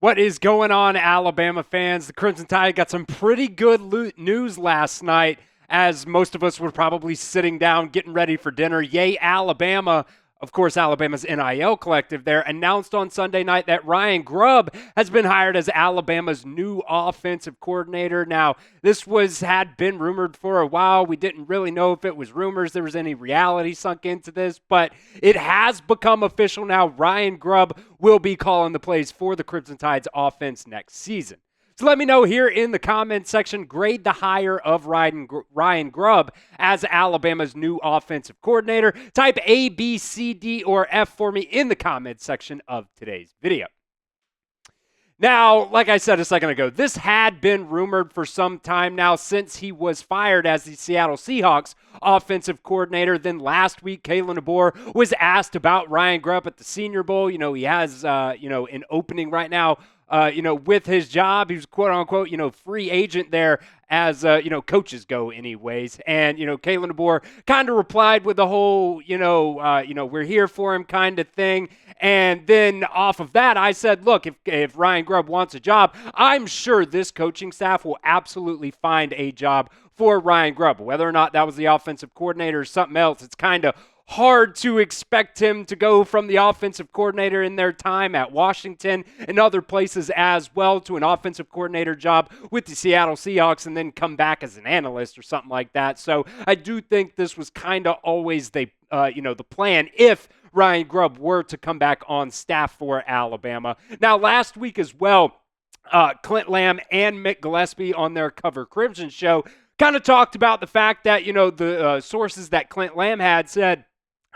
What is going on, Alabama fans? The Crimson Tide got some pretty good news last night, as most of us were probably sitting down getting ready for dinner. Yay, Alabama. Of course, Alabama's NIL collective there announced on Sunday night that Ryan Grubb has been hired as Alabama's new offensive coordinator. Now, this had been rumored for a while. We didn't really know if it was rumors, there was any reality sunk into this, but it has become official now. Ryan Grubb will be calling the plays for the Crimson Tide's offense next season. So let me know here in the comments section, grade the hire of Ryan Grubb as Alabama's new offensive coordinator. Type A, B, C, D, or F for me in the comments section of today's video. Now, like I said a second ago, this had been rumored for some time now since he was fired as the Seattle Seahawks offensive coordinator. Then last week, Kalen DeBoer was asked about Ryan Grubb at the Senior Bowl. You know, he has, an opening right now. With his job, he was quote unquote, free agent there as, coaches go anyways. And, Kalen DeBoer kind of replied with the whole, we're here for him kind of thing. And then off of that, I said, look, if Ryan Grubb wants a job, I'm sure this coaching staff will absolutely find a job for Ryan Grubb. Whether or not that was the offensive coordinator or something else, it's kind of hard to expect him to go from the offensive coordinator in their time at Washington and other places as well to an offensive coordinator job with the Seattle Seahawks and then come back as an analyst or something like that. So I do think this was kind of always the plan if Ryan Grubb were to come back on staff for Alabama. Now, last week as well, Clint Lamb and Mick Gillespie on their Cover Crimson show kind of talked about the fact that, the sources that Clint Lamb had said,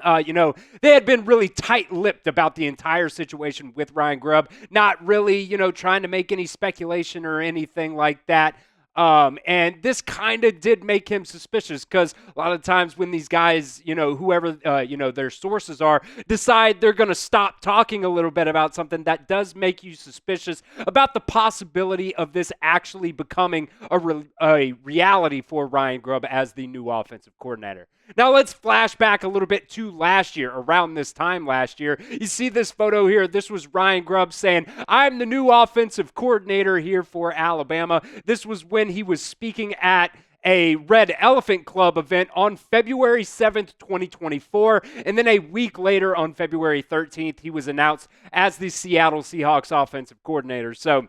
they had been really tight-lipped about the entire situation with Ryan Grubb, not really, trying to make any speculation or anything like that. And this kind of did make him suspicious because a lot of times when these guys, whoever, their sources are, decide they're going to stop talking a little bit about something, that does make you suspicious about the possibility of this actually becoming a reality for Ryan Grubb as the new offensive coordinator. Now let's flash back a little bit to last year, around this time last year. You see this photo here. This was Ryan Grubb saying, I'm the new offensive coordinator here for Alabama. This was when he was speaking at a Red Elephant Club event on February 7th, 2024. And then a week later on February 13th, he was announced as the Seattle Seahawks offensive coordinator. So,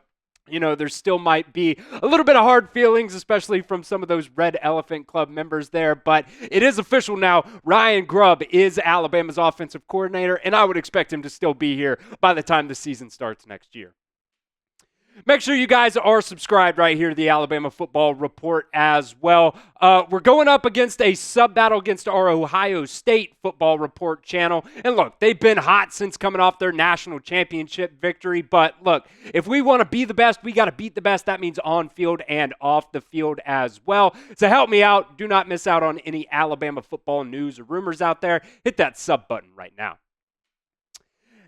there still might be a little bit of hard feelings, especially from some of those Red Elephant Club members there. But it is official now. Ryan Grubb is Alabama's offensive coordinator, and I would expect him to still be here by the time the season starts next year. Make sure you guys are subscribed right here to the Alabama Football Report as well. We're going up against a sub-battle against our Ohio State Football Report channel. And look, they've been hot since coming off their national championship victory. But look, if we want to be the best, we got to beat the best. That means on field and off the field as well. So help me out. Do not miss out on any Alabama football news or rumors out there. Hit that sub button right now.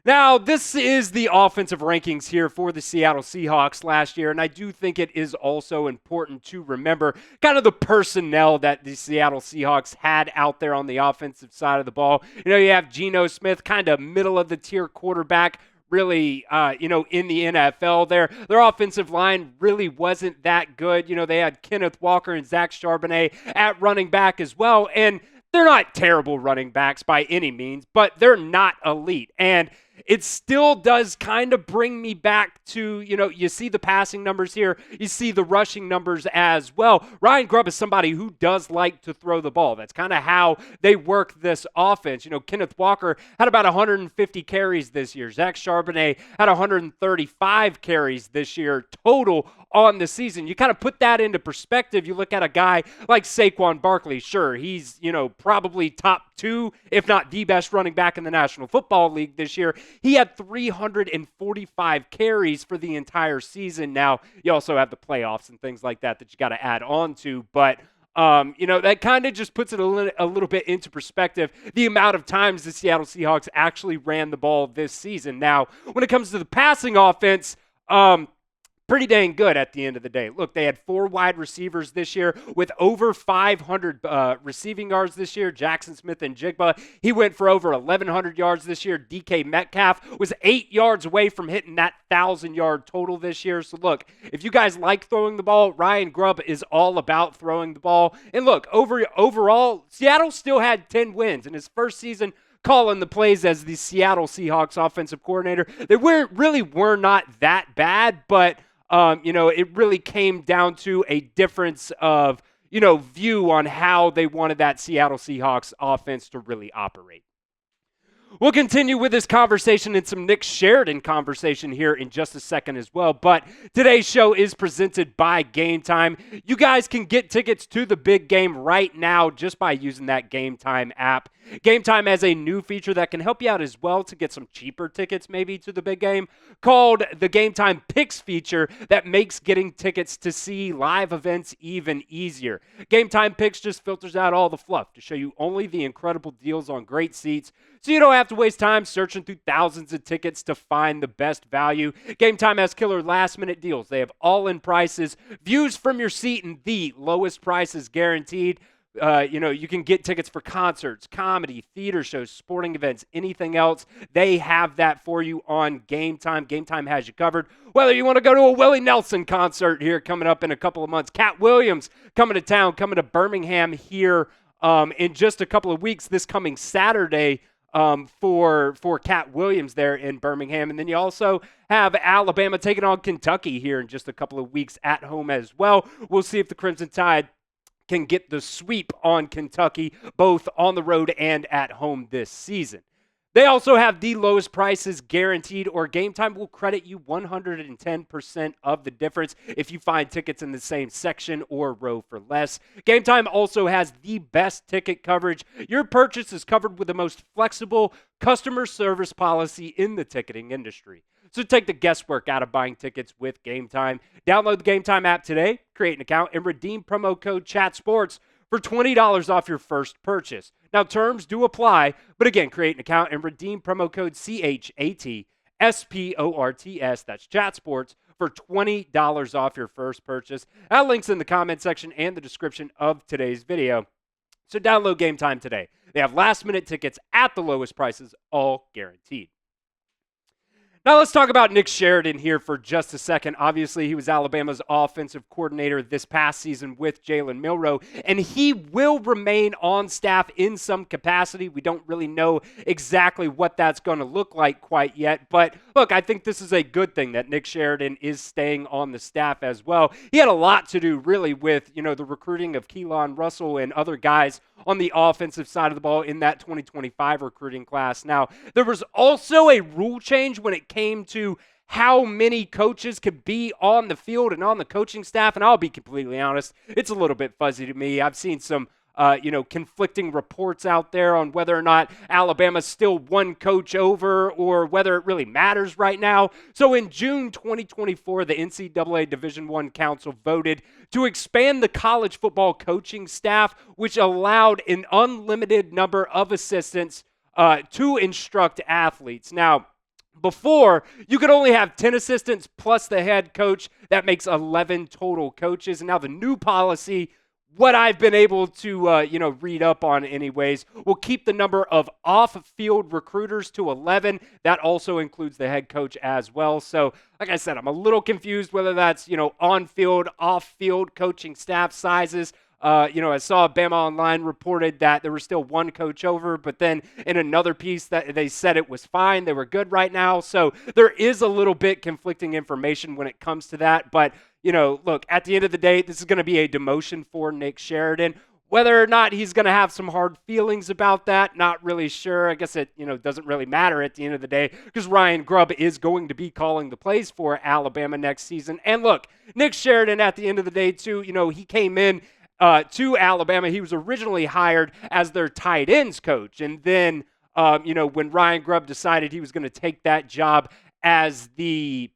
Now, this is the offensive rankings here for the Seattle Seahawks last year, and I do think it is also important to remember kind of the personnel that the Seattle Seahawks had out there on the offensive side of the ball. You have Geno Smith, kind of middle-of-the-tier quarterback, really, in the NFL there. Their offensive line really wasn't that good. They had Kenneth Walker and Zach Charbonnet at running back as well, and they're not terrible running backs by any means, but they're not elite. And it still does kind of bring me back to, you see the passing numbers here. You see the rushing numbers as well. Ryan Grubb is somebody who does like to throw the ball. That's kind of how they work this offense. Kenneth Walker had about 150 carries this year. Zach Charbonnet had 135 carries this year total on the season. You kind of put that into perspective. You look at a guy like Saquon Barkley. Sure, he's, probably top 2, if not the best running back in the National Football League this year. He had 345 carries for the entire season. Now, you also have the playoffs and things like that you got to add on to, but that kind of just puts it a little bit into perspective, the amount of times the Seattle Seahawks actually ran the ball this season. Now, when it comes to the passing offense, pretty dang good at the end of the day. Look, they had 4 wide receivers this year with over 500 receiving yards this year. Jackson Smith and Jigba, he went for over 1,100 yards this year. DK Metcalf was 8 yards away from hitting that 1,000-yard total this year. So look, if you guys like throwing the ball, Ryan Grubb is all about throwing the ball. And look, overall, Seattle still had 10 wins in his first season calling the plays as the Seattle Seahawks offensive coordinator. They really were not that bad, but it really came down to a difference of, view on how they wanted that Seattle Seahawks offense to really operate. We'll continue with this conversation and some Nick Sheridan conversation here in just a second as well. But today's show is presented by Game Time. You guys can get tickets to the big game right now just by using that Game Time app. Game Time has a new feature that can help you out as well to get some cheaper tickets maybe to the big game called the Game Time Picks feature that makes getting tickets to see live events even easier. Game Time Picks just filters out all the fluff to show you only the incredible deals on great seats, so you don't have to waste time searching through thousands of tickets to find the best value. Game Time has killer last-minute deals. They have all-in prices, views from your seat, and the lowest prices guaranteed. You can get tickets for concerts, comedy, theater shows, sporting events, anything else. They have that for you on Game Time. Game Time has you covered. Whether you want to go to a Willie Nelson concert here coming up in a couple of months, Cat Williams coming to town, coming to Birmingham here in just a couple of weeks this coming Saturday for Cat Williams there in Birmingham. And then you also have Alabama taking on Kentucky here in just a couple of weeks at home as well. We'll see if the Crimson Tide can get the sweep on Kentucky, both on the road and at home this season. They also have the lowest prices guaranteed, or Game Time will credit you 110% of the difference if you find tickets in the same section or row for less. Game Time also has the best ticket coverage. Your purchase is covered with the most flexible customer service policy in the ticketing industry. So take the guesswork out of buying tickets with Game Time. Download the Game Time app today, create an account, and redeem promo code ChatSports for $20 off your first purchase. Now, terms do apply, but again, create an account and redeem promo code CHATSPORTS, that's ChatSports, for $20 off your first purchase. That link's in the comment section and the description of today's video. So download Game Time today. They have last-minute tickets at the lowest prices, all guaranteed. Now let's talk about Nick Sheridan here for just a second. Obviously, he was Alabama's offensive coordinator this past season with Jalen Milroe, and he will remain on staff in some capacity. We don't really know exactly what that's going to look like quite yet, but look, I think this is a good thing that Nick Sheridan is staying on the staff as well. He had a lot to do really with, the recruiting of Keelan Russell and other guys on the offensive side of the ball in that 2025 recruiting class. Now, there was also a rule change when it came to how many coaches could be on the field and on the coaching staff, and I'll be completely honest, it's a little bit fuzzy to me. I've seen some conflicting reports out there on whether or not Alabama's still one coach over or whether it really matters right now. So in June 2024, the NCAA Division I Council voted to expand the college football coaching staff, which allowed an unlimited number of assistants to instruct athletes. Now, before, you could only have 10 assistants plus the head coach. That makes 11 total coaches. And now the new policy, what I've been able to, read up on anyways, will keep the number of off-field recruiters to 11. That also includes the head coach as well. So, like I said, I'm a little confused whether that's, on-field, off-field coaching staff sizes. I saw Bama Online reported that there was still one coach over, but then in another piece that they said it was fine. They were good right now. So there is a little bit conflicting information when it comes to that. But, look, at the end of the day, this is going to be a demotion for Nick Sheridan. Whether or not he's going to have some hard feelings about that, not really sure. I guess it, doesn't really matter at the end of the day because Ryan Grubb is going to be calling the plays for Alabama next season. And look, Nick Sheridan at the end of the day too, he came in to Alabama. He was originally hired as their tight ends coach. And then, when Ryan Grubb decided he was going to take that job as the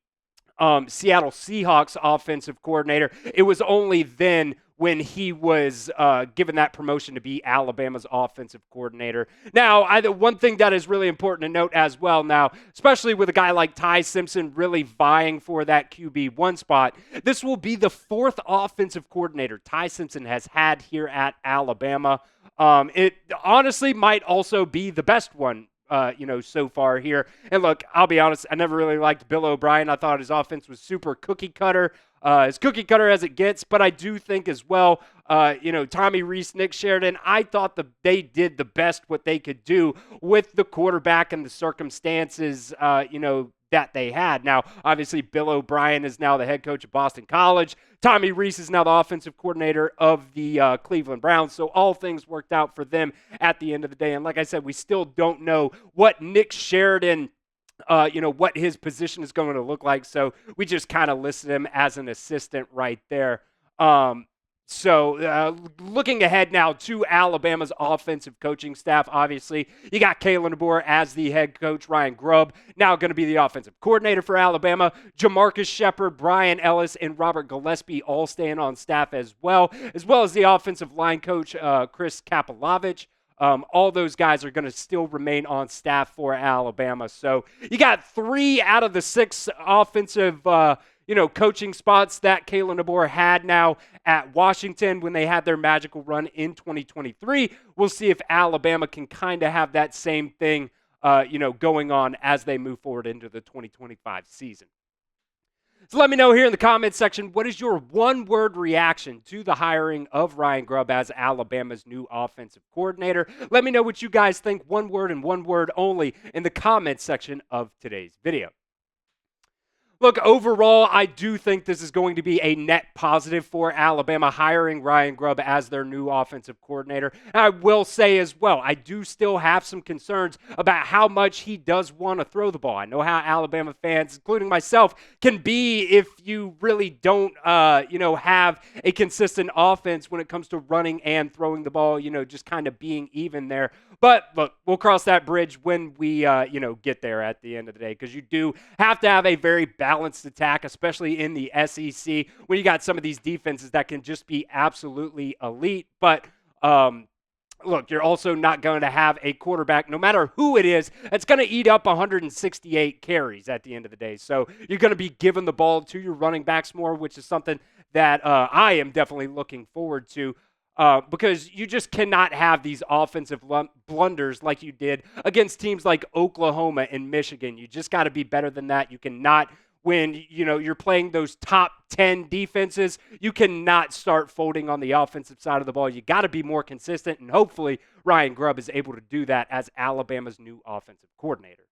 Seattle Seahawks offensive coordinator, it was only then when he was given that promotion to be Alabama's offensive coordinator. Now, the one thing that is really important to note as well now, especially with a guy like Ty Simpson really vying for that QB1 spot, this will be the fourth offensive coordinator Ty Simpson has had here at Alabama. It honestly might also be the best one so far here. And look, I'll be honest, I never really liked Bill O'Brien. I thought his offense was super cookie cutter. As cookie cutter as it gets, but I do think as well, Tommy Rees, Nick Sheridan, I thought they did the best what they could do with the quarterback and the circumstances, that they had. Now, obviously, Bill O'Brien is now the head coach of Boston College. Tommy Rees is now the offensive coordinator of the Cleveland Browns. So all things worked out for them at the end of the day. And like I said, we still don't know what Nick Sheridan what his position is going to look like. So we just kind of listed him as an assistant right there. Looking ahead now to Alabama's offensive coaching staff, obviously, you got Kalen DeBoer as the head coach, Ryan Grubb, now going to be the offensive coordinator for Alabama. JaMarcus, Shephard, Bryan, Ellis, and Robert Gillespie all staying on staff as well as the offensive line coach, Chris Kapilovic. All those guys are going to still remain on staff for Alabama. So you got 3 out of the 6 offensive, coaching spots that Kalen DeBoer had now at Washington when they had their magical run in 2023. We'll see if Alabama can kind of have that same thing, going on as they move forward into the 2025 season. So let me know here in the comments section, what is your one-word reaction to the hiring of Ryan Grubb as Alabama's new offensive coordinator? Let me know what you guys think, one word and one word only, in the comments section of today's video. Look, overall, I do think this is going to be a net positive for Alabama hiring Ryan Grubb as their new offensive coordinator. And I will say as well, I do still have some concerns about how much he does want to throw the ball. I know how Alabama fans, including myself, can be if you really don't, have a consistent offense when it comes to running and throwing the ball, just kind of being even there. But look, we'll cross that bridge when we, get there at the end of the day, because you do have to have a very balanced attack, especially in the SEC, when you got some of these defenses that can just be absolutely elite. But look, you're also not going to have a quarterback, no matter who it is, that's going to eat up 168 carries at the end of the day. So you're going to be giving the ball to your running backs more, which is something that I am definitely looking forward to. Because you just cannot have these offensive blunders like you did against teams like Oklahoma and Michigan. You just got to be better than that. You cannot, when you're playing those top 10 defenses, you cannot start folding on the offensive side of the ball. You got to be more consistent, and hopefully Ryan Grubb is able to do that as Alabama's new offensive coordinator.